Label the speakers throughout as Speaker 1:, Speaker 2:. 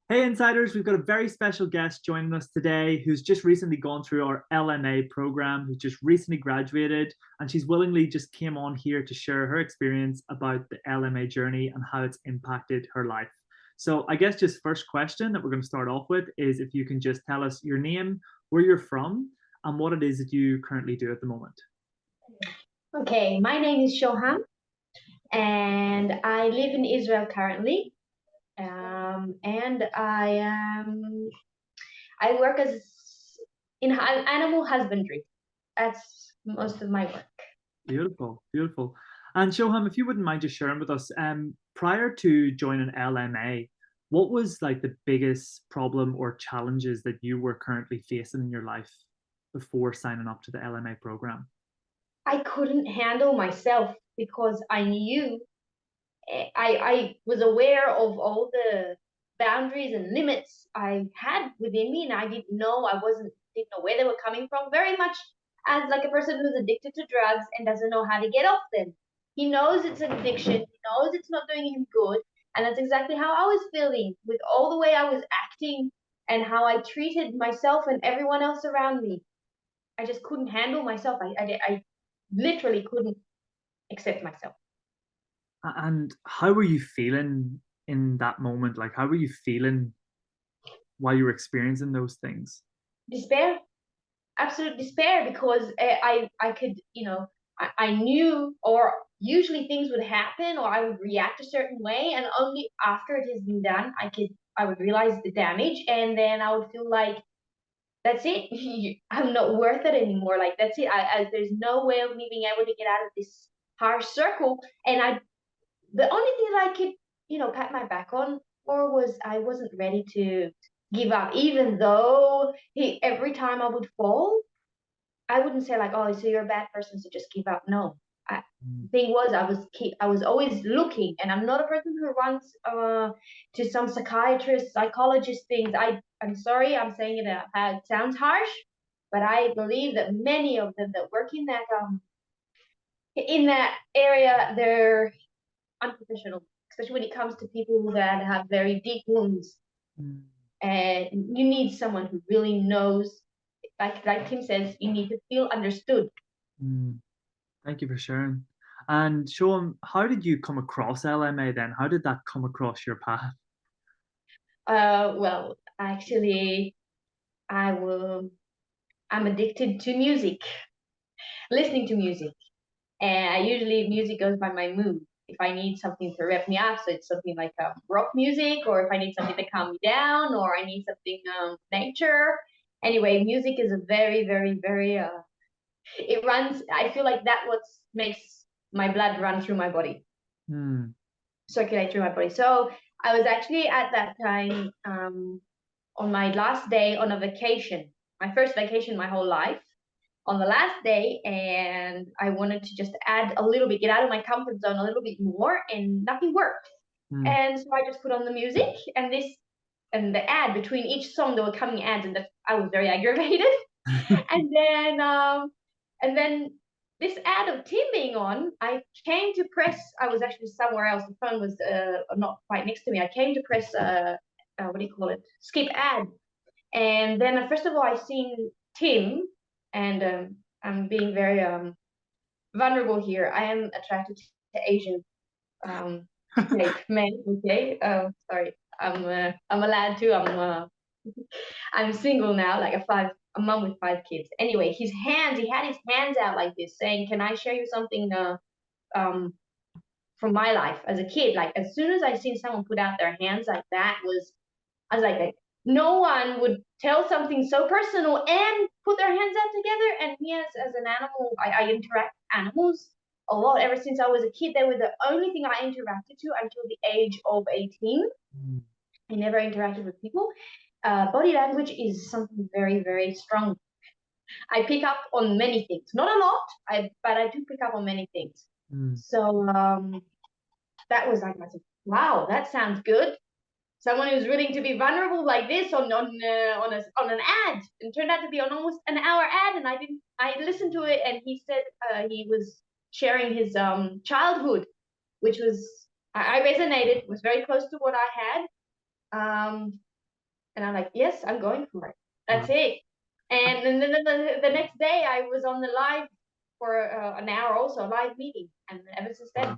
Speaker 1: Hey Insiders, we've got a very special guest joining us today who's just recently gone through our LMA program, who's just recently graduated, and she's willingly just came on here to share her experience about the LMA journey and how it's impacted her life. So I guess just first question that we're going to start off with is if you can just tell us your name, where you're from, and what it is that you currently do at the moment.
Speaker 2: Okay, my name is Shoham, and I live in Israel currently. And I work as in animal husbandry. That's most of my work.
Speaker 1: Beautiful, beautiful. And Shoham, if you wouldn't mind just sharing with us, prior to joining LMA, what was like the biggest problem or challenges that you were currently facing in your life before signing up to the LMA program?
Speaker 2: I couldn't handle myself because I knew I was aware of all the boundaries and limits I had within me, and I didn't know where they were coming from. Very much as like a person who's addicted to drugs and doesn't know how to get off them. He knows it's an addiction. He knows it's not doing him good, and that's exactly how I was feeling with all the way I was acting and how I treated myself and everyone else around me. I just couldn't handle myself. I literally couldn't accept myself.
Speaker 1: And how were you feeling in that moment? Like, how were you feeling while you were experiencing those things?
Speaker 2: Despair, absolute despair, because I could, I knew, or usually things would happen or I would react a certain way, and only after it has been done I would realize the damage, and then I would feel like that's it. I'm not worth it anymore. Like that's it. There's no way of me being able to get out of this harsh circle. And the only thing that I could, pat my back on for was I wasn't ready to give up, even though every time I would fall, I wouldn't say like, oh, so you're a bad person, so just give up. No. I,
Speaker 1: Mm.
Speaker 2: thing was, I was always looking, and I'm not a person who runs to some psychiatrist, psychologist things. I'm sorry, I'm saying it. It sounds harsh, but I believe that many of them that work in that area, they're unprofessional, especially when it comes to people that have very deep wounds.
Speaker 1: Mm.
Speaker 2: And you need someone who really knows, like Tim says, you need to feel understood.
Speaker 1: Mm. Thank you for sharing. And Shoham, how did you come across LMA then? How did that come across your path?
Speaker 2: Well, actually, I will. I'm addicted to music, listening to music, and I usually music goes by my mood. If I need something to rep me up, so it's something like rock music, or if I need something to calm me down, or I need something nature. Anyway, music is a very, very, very. It runs. I feel like that what makes my blood run through my body,
Speaker 1: Hmm.
Speaker 2: circulate through my body. So I was actually at that time on my last day on a vacation, my first vacation my whole life, on the last day, and I wanted to just add a little bit, get out of my comfort zone a little bit more, and nothing worked.
Speaker 1: Hmm.
Speaker 2: And so I just put on the music and the ad between each song there were coming ads, and I was very aggravated. And then and then this ad of Tim being on, I came to press. I was actually somewhere else. The phone was not quite next to me. I came to press what do you call it? Skip ad. And then first of all, I seen Tim, and I'm being very vulnerable here. I am attracted to Asian type men. Okay, sorry, I'm a lad too. I'm single now, like a mom with 5 kids. Anyway, he had his hands out like this, saying, "Can I share you something um from my life as a kid?" Like as soon as I seen someone put out their hands like that, I was like, no one would tell something so personal and put their hands out together. And me as an animal, I interact with animals a lot. Ever since I was a kid, they were the only thing I interacted to until the age of 18.
Speaker 1: Hmm.
Speaker 2: I never interacted with people. Body language is something very, very strong. I pick up on many things, not a lot, but I do pick up on many things.
Speaker 1: Hmm.
Speaker 2: So that was like, I said, wow, that sounds good. Someone who's willing to be vulnerable like this on an ad, and turned out to be on almost an hour ad, and I listened to it, and he said he was sharing his childhood, which was I resonated, was very close to what I had. And I'm like, yes, I'm going for it. That's
Speaker 1: Wow.
Speaker 2: it. And then the next day, I was on the live for an hour, also a live meeting, and ever since then.
Speaker 1: Wow.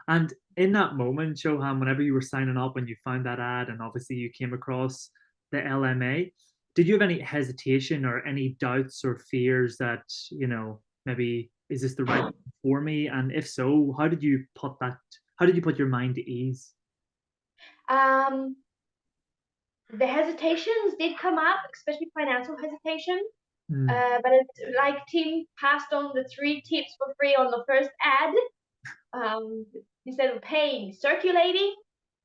Speaker 1: And in that moment, Shoham, whenever you were signing up and you found that ad, and obviously you came across the LMA, did you have any hesitation or any doubts or fears that, maybe is this the right thing for me? And if so, how did you put your mind at ease?
Speaker 2: Um, the hesitations did come up, especially financial hesitation.
Speaker 1: Mm,
Speaker 2: But it's like Tim passed on the 3 tips for free on the first ad. Um, Instead of paying, circulating,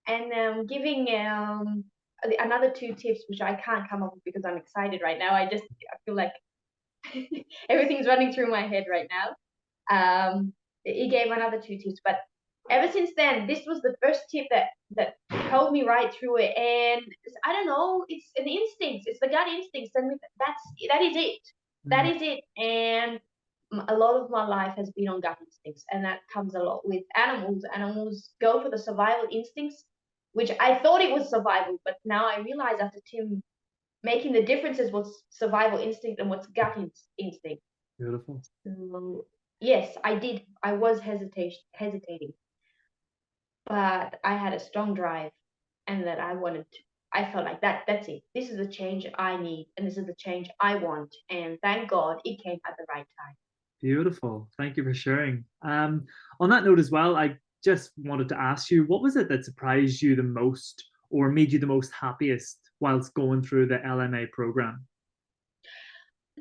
Speaker 2: and giving another 2 tips, which I can't come up with because I'm excited right now. I feel like everything's running through my head right now. He gave another 2 tips, but ever since then, this was the first tip that held me right through it. And I don't know, it's an instinct, it's the gut instincts, and that is it, that
Speaker 1: mm,
Speaker 2: is it. And a lot of my life has been on gut instincts, and that comes a lot with animals. Animals go for the survival instincts, which I thought it was survival, but now I realize after Tim making the differences what's survival instinct and what's gut instinct.
Speaker 1: beautiful.
Speaker 2: So, yes, I did. I was hesitating, but I had a strong drive, and that I wanted to. I felt like that's it. This is the change I need, and this is the change I want. And thank God it came at the right time.
Speaker 1: Beautiful. Thank you for sharing. On that note as well, I just wanted to ask you, what was it that surprised you the most or made you the most happiest whilst going through the LMA program?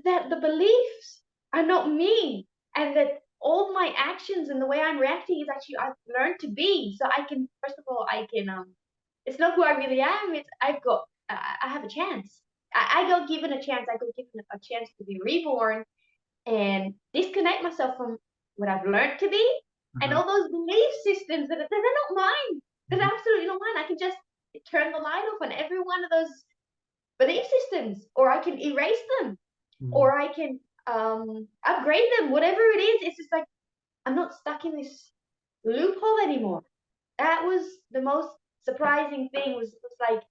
Speaker 2: That the beliefs are not me, and that all my actions and the way I'm reacting is actually I've learned to be. So I can, first of all, I can. It's not who I really am. It's I've got. I have a chance. I got given a chance. I got given a chance to be reborn and disconnect myself from what I've learned to be, and
Speaker 1: Uh-huh.
Speaker 2: all those belief systems that they're not mine. They're
Speaker 1: Mhm.
Speaker 2: absolutely not mine. I can just turn the light off on every one of those belief systems, or I can erase them,
Speaker 1: Mm.
Speaker 2: or I can upgrade them. Whatever it is, it's just like I'm not stuck in this loophole anymore. That was the most surprising thing. Was like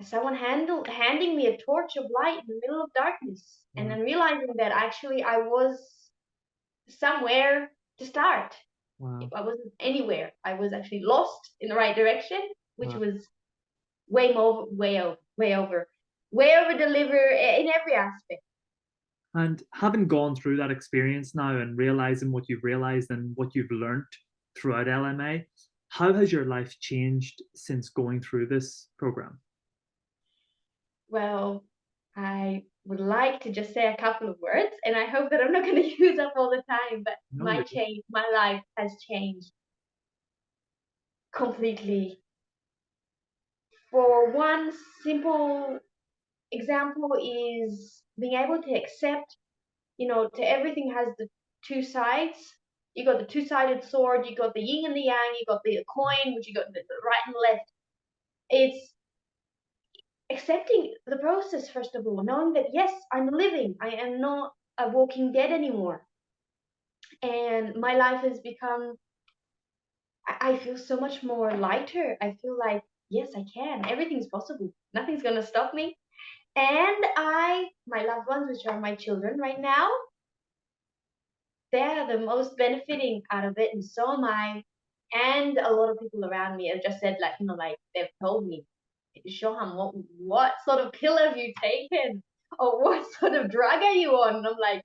Speaker 2: someone handing me a torch of light in the middle of darkness, and
Speaker 1: Wow.
Speaker 2: then realizing that actually I was somewhere to start.
Speaker 1: Wow.
Speaker 2: I wasn't anywhere. I was actually lost in the right direction, which
Speaker 1: Wow.
Speaker 2: was way over deliver in every aspect.
Speaker 1: And having gone through that experience now and realizing what you've realized and what you've learned throughout LMA, how has your life changed since going through this program?
Speaker 2: Well, I would like to just say a couple of words, and I hope that I'm not going to use up all the time. But
Speaker 1: No, you're
Speaker 2: my life has changed completely. For one simple example is being able to accept, to everything has the 2 sides. You got the two-sided sword, you got the yin and the yang, you got the coin, which you got the right and left. It's accepting the process, first of all, knowing that yes, I'm living, I am not a walking dead anymore. And my life has become, I feel so much more lighter. I feel like, yes, I can. Everything's possible. Nothing's going to stop me. And my loved ones, which are my children right now, they're the most benefiting out of it, and so am I. And a lot of people around me have just said, like, like they've told me, Shoham, what sort of pill have you taken? Or what sort of drug are you on? And I'm like,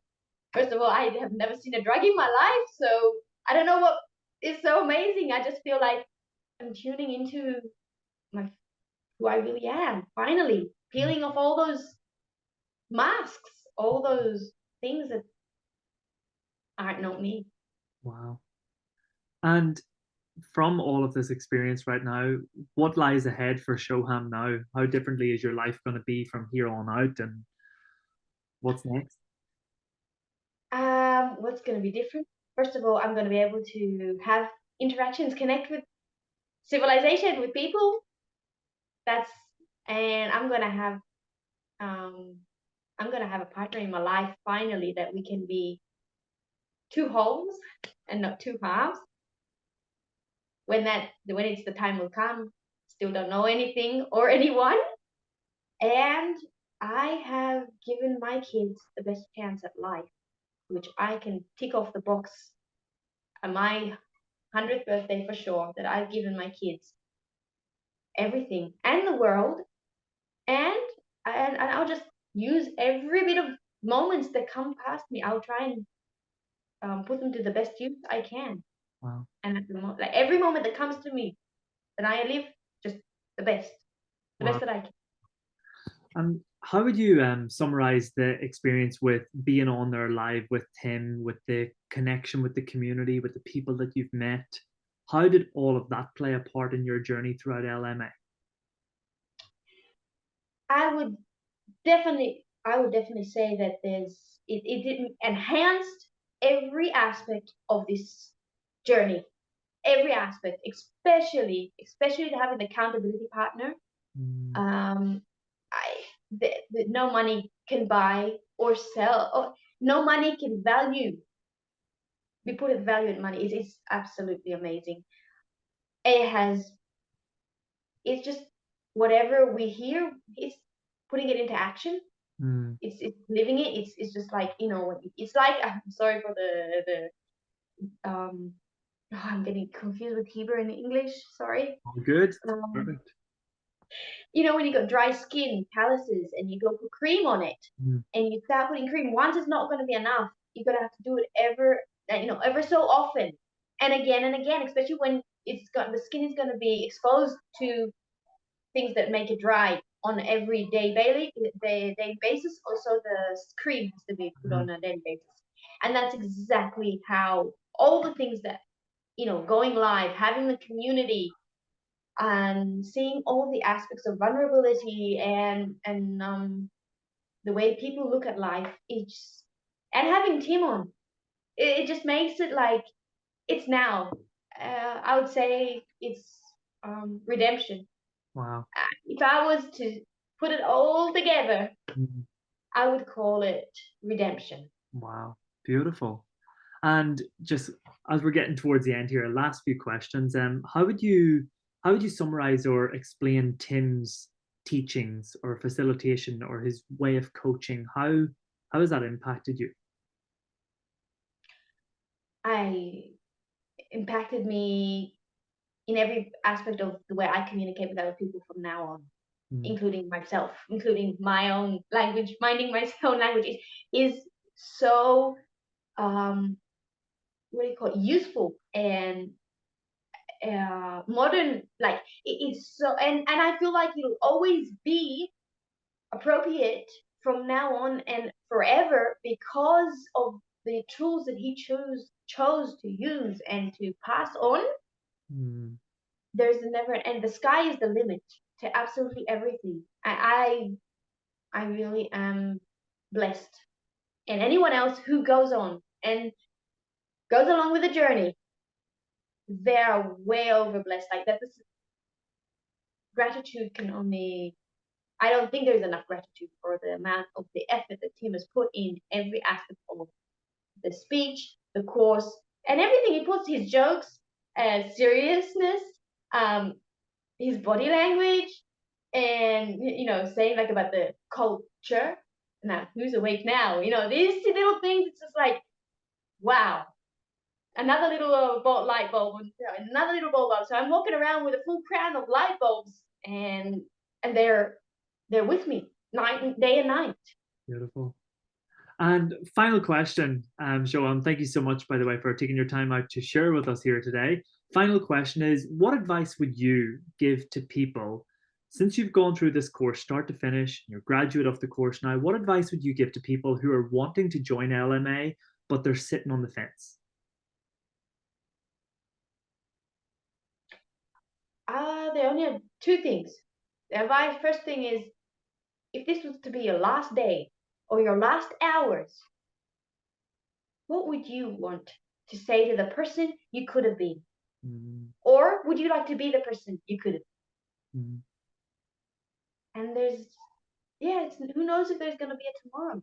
Speaker 2: first of all, I have never seen a drug in my life, so I don't know what is so amazing. I just feel like I'm tuning into my who I really am. Finally, peeling off all those masks, all those things that aren't not me.
Speaker 1: wow. And from all of this experience right now, what lies ahead for Shoham now? How differently is your life going to be from here on out, and what's next?
Speaker 2: What's going to be different? First of all, I'm going to be able to have interactions, connect with civilization, with people. That's and um, I'm gonna have a partner in my life finally that we can be two wholes and not two halves. When it's the time will come, still don't know anything or anyone, And I have given my kids the best chance at life, which I can tick off the box on my 100th birthday for sure, that I've given my kids everything and the world. And, and I'll just use every bit of moments that come past me. I'll try and put them to the best use I can.
Speaker 1: Wow.
Speaker 2: And at the like every moment that comes to me, that I live just the best, the
Speaker 1: Wow.
Speaker 2: best that I can.
Speaker 1: And how would you summarize the experience with being on there live with Tim, with the connection with the community, with the people that you've met? How did all of that play a part in your journey throughout LMA?
Speaker 2: I would I would definitely say that it didn't enhanced every aspect of this journey, every aspect, especially to have an accountability partner.
Speaker 1: Mm,
Speaker 2: Um, no money can buy or sell, or no money can value be put at value in money. It's absolutely amazing. It has it's just whatever we hear, it's putting it into action.
Speaker 1: mm.
Speaker 2: It's living it. It's just like, it's like, I'm sorry for the oh, I'm getting confused with Hebrew and English. Sorry.
Speaker 1: All good.
Speaker 2: Um,
Speaker 1: Perfect.
Speaker 2: when you got dry skin, calluses, and you go put cream on it,
Speaker 1: Mm,
Speaker 2: and you start putting cream, once is not going to be enough. You're gonna have to do it ever so often, and again, especially when the skin is going to be exposed to things that make it dry on every daily basis. Also, the cream has to be put
Speaker 1: mm,
Speaker 2: on a daily basis, and that's exactly how all the things that going live, having the community, and seeing all the aspects of vulnerability and the way people look at life, and having Tim on, it just makes it like it's now. I would say it's redemption.
Speaker 1: wow.
Speaker 2: If I was to put it all together,
Speaker 1: Mm,
Speaker 2: I would call it redemption.
Speaker 1: wow. Beautiful. And just as we're getting towards the end here, last few questions. How would you summarize or explain Tim's teachings or facilitation or his way of coaching? How has that impacted you?
Speaker 2: I impacted me in every aspect of the way I communicate with other people from now on,
Speaker 1: Mm,
Speaker 2: including myself, including my own language, minding my own language is so what do you call it, useful and modern. Like it's so, and I feel like it'll always be appropriate from now on and forever because of the tools that he chose to use and to pass on.
Speaker 1: mm,
Speaker 2: There's never, and the sky is the limit to absolutely everything. I really am blessed, and anyone else who goes on and goes along with the journey, they're way over blessed. Like that, this gratitude can only. I don't think there's enough gratitude for the amount of the effort that Tim has put in every aspect of the speech, the course, and everything. He puts his jokes, seriousness, um, his body language, and saying like about the culture. Now, who's awake now? These little things. It's just like, wow, another little light bulb, another little bulb. So I'm walking around with a full crown of light bulbs, and they're with me night, day and night.
Speaker 1: beautiful. And final question, Joanne, thank you so much, by the way, for taking your time out to share with us here today. Final question is, what advice would you give to people since you've gone through this course, start to finish, you're a graduate of the course now, what advice would you give to people who are wanting to join LMA, but they're sitting on the fence?
Speaker 2: There are only two things. The advice, first thing is, if this was to be your last day or your last hours, what would you want to say to the person you could have been?
Speaker 1: Mm,
Speaker 2: Or would you like to be the person you could have
Speaker 1: mm,
Speaker 2: been? And who knows if there's going to be a tomorrow?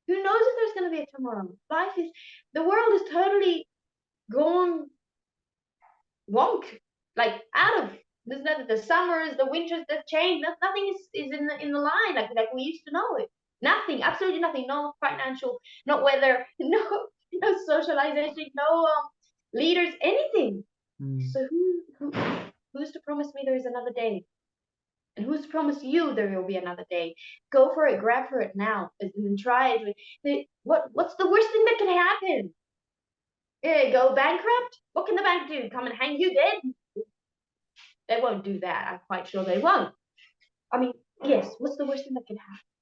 Speaker 2: Who knows if there's going to be a tomorrow? The world is totally gone wonk, like out of There's nothing. The summers, the winters, that change. Nothing is in the line like we used to know it. Nothing, absolutely nothing. No financial, no weather, no socialization, no leaders, anything.
Speaker 1: Mm.
Speaker 2: So who's to promise me there is another day? And who's to promise you there will be another day? Go for it, grab for it now, and try it. What's the worst thing that could happen? Yeah, go bankrupt? What can the bank do? Come and hang you dead? They won't do that. I'm quite sure they won't. I mean, yes, what's the worst thing that can happen?